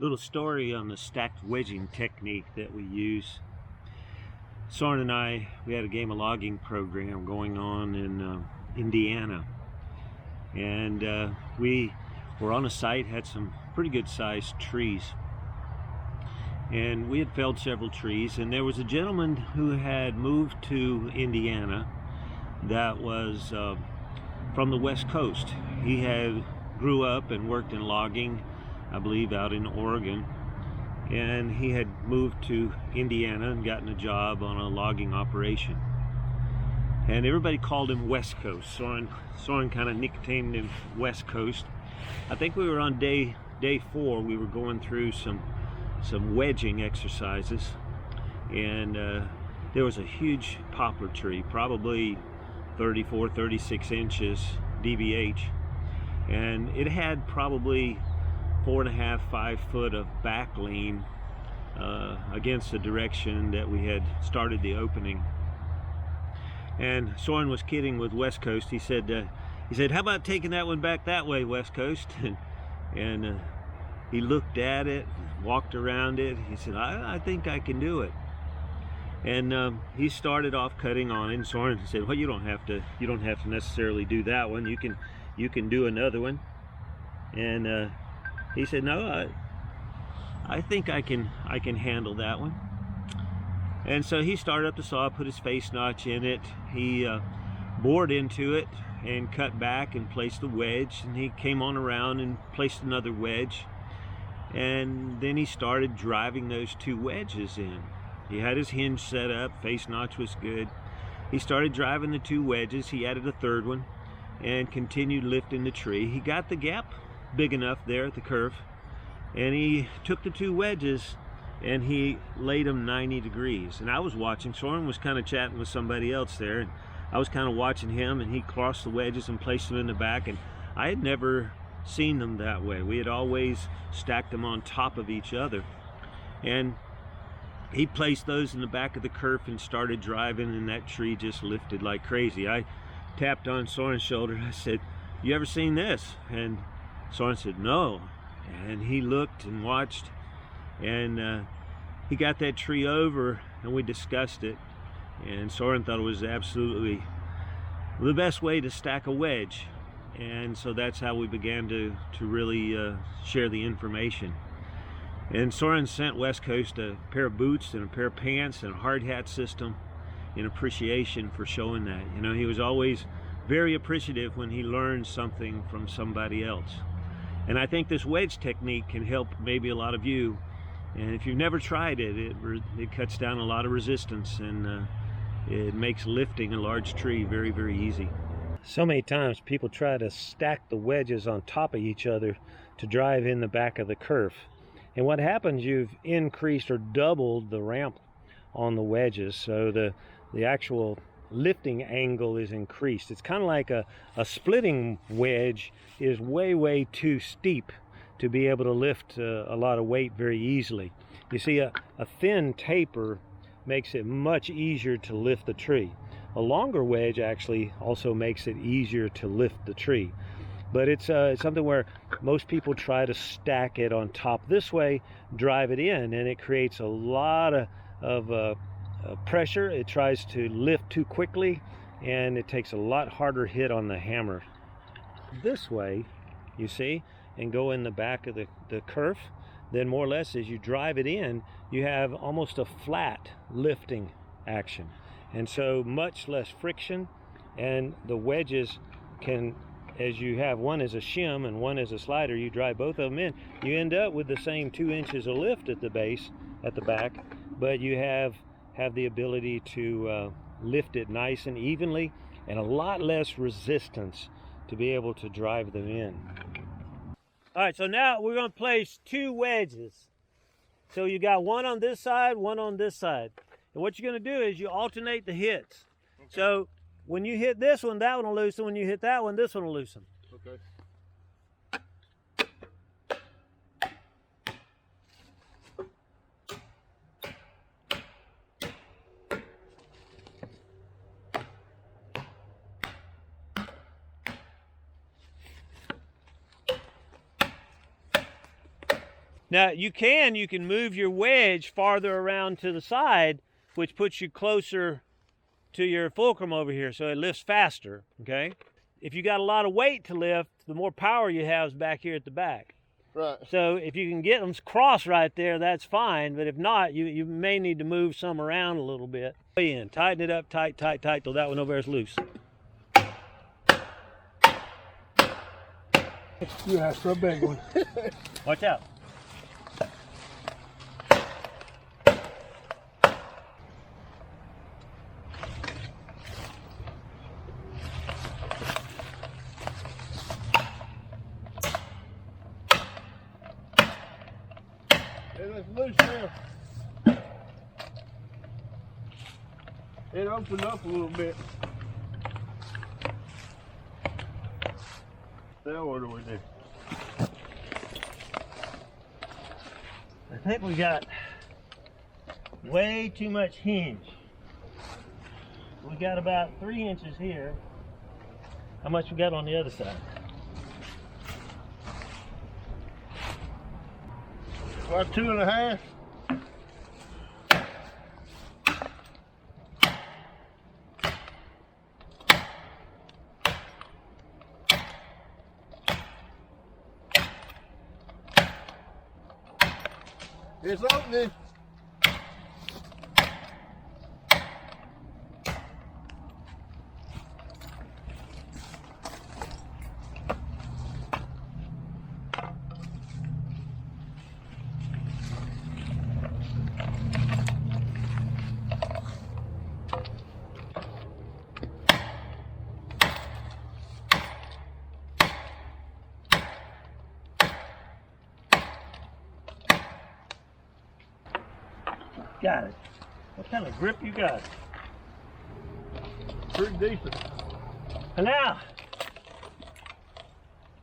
Little story on the stacked wedging technique that we use. Soren and I, we had a game of logging program going on in Indiana, and we were on a site, had some pretty good sized trees, and we had felled several trees, and there was a gentleman who had moved to Indiana that was from the West Coast. He had grew up and worked in logging, I believe out in Oregon, and he had moved to Indiana and gotten a job on a logging operation, and everybody called him West Coast. Soren kind of nicknamed him West Coast. I think we were on day 4. We were going through some wedging exercises, and there was a huge poplar tree, probably 34-36 inches DBH, and it had probably 4.5-5 foot of back lean against the direction that we had started the opening. And Soren was kidding with West Coast. He said, how about taking that one back that way, West Coast? And he looked at it, walked around it. He said, I think I can do it. And he started off cutting on it, and Soren said, well, you don't have to necessarily do that one. You can do another one. And he said, no, I think I can handle that one. And so he started up the saw, put his face notch in it. He bored into it and cut back and placed the wedge, and he came on around and placed another wedge. And then he started driving those 2 wedges in. He had his hinge set up, face notch was good. He started driving the 2 wedges. He added a 3rd one and continued lifting the tree. He got the gap big enough there at the curve, and he took the 2 wedges and he laid them 90 degrees. And I was watching. Soren was kind of chatting with somebody else there, and I was kind of watching him, and he crossed the wedges and placed them in the back, and I had never seen them that way. We had always stacked them on top of each other, and he placed those in the back of the curve and started driving, and that tree just lifted like crazy. I tapped on Soren's shoulder. I said, you ever seen this? And Soren said, no. And he looked and watched, and he got that tree over, and we discussed it, and Soren thought it was absolutely the best way to stack a wedge. And so that's how we began to really share the information. And Soren sent West Coast a pair of boots and a pair of pants and a hard hat system in appreciation for showing that. You know, he was always very appreciative when he learned something from somebody else. And I think this wedge technique can help maybe a lot of you. And if you've never tried it, it cuts down a lot of resistance, and it makes lifting a large tree very, very easy. So many times people try to stack the wedges on top of each other to drive in the back of the kerf. And what happens, you've increased or doubled the ramp on the wedges, so the actual lifting angle is increased. It's kind of like a splitting wedge is way too steep to be able to lift a lot of weight very easily. You see, a thin taper makes it much easier to lift the tree. A longer wedge actually also makes it easier to lift the tree. But it's something where most people try to stack it on top this way, drive it in, and it creates a lot of pressure. It tries to lift too quickly, and it takes a lot harder hit on the hammer. This way, you see, and go in the back of the kerf, then more or less as you drive it in, you have almost a flat lifting action. And so much less friction, and the wedges can, as you have one as a shim and one as a slider, you drive both of them in, you end up with the same 2 inches of lift at the base, at the back, but you have the ability to lift it nice and evenly, and a lot less resistance to be able to drive them in. All right, so now we're going to place 2 wedges. So you got one on this side, one on this side. And what you're going to do is you alternate the hits. Okay. So when you hit this one, that one will loosen. When you hit that one, this one will loosen. Okay. Now you can move your wedge farther around to the side, which puts you closer to your fulcrum over here, so it lifts faster, okay? If you got a lot of weight to lift, the more power you have is back here at the back. Right. So if you can get them cross right there, that's fine, but if not, you may need to move some around a little bit. In, tighten it up, tight, tight, tight, till that one over there is loose. You asked for a big one. Watch out. It's loose now. It opened up a little bit. Now what do we do? I think we got way too much hinge. We got about 3 inches here. How much we got on the other side? About 2.5. It's opening. Got it. What kind of grip you got? Pretty decent. And now,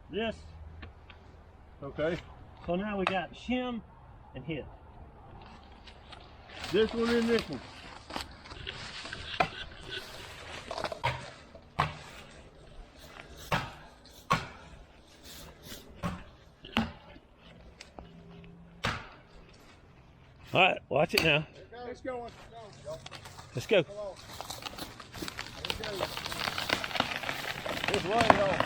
this. Okay. So now we got shim and hit. This one and this one. All right, watch it now. Let's go. Let's go. Come on. It's way off.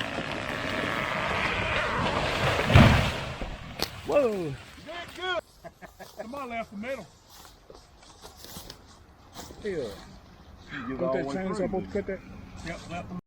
Whoa. You did good. Somebody left the middle. Yeah. You Put that chains up, cut that. Yep, left them.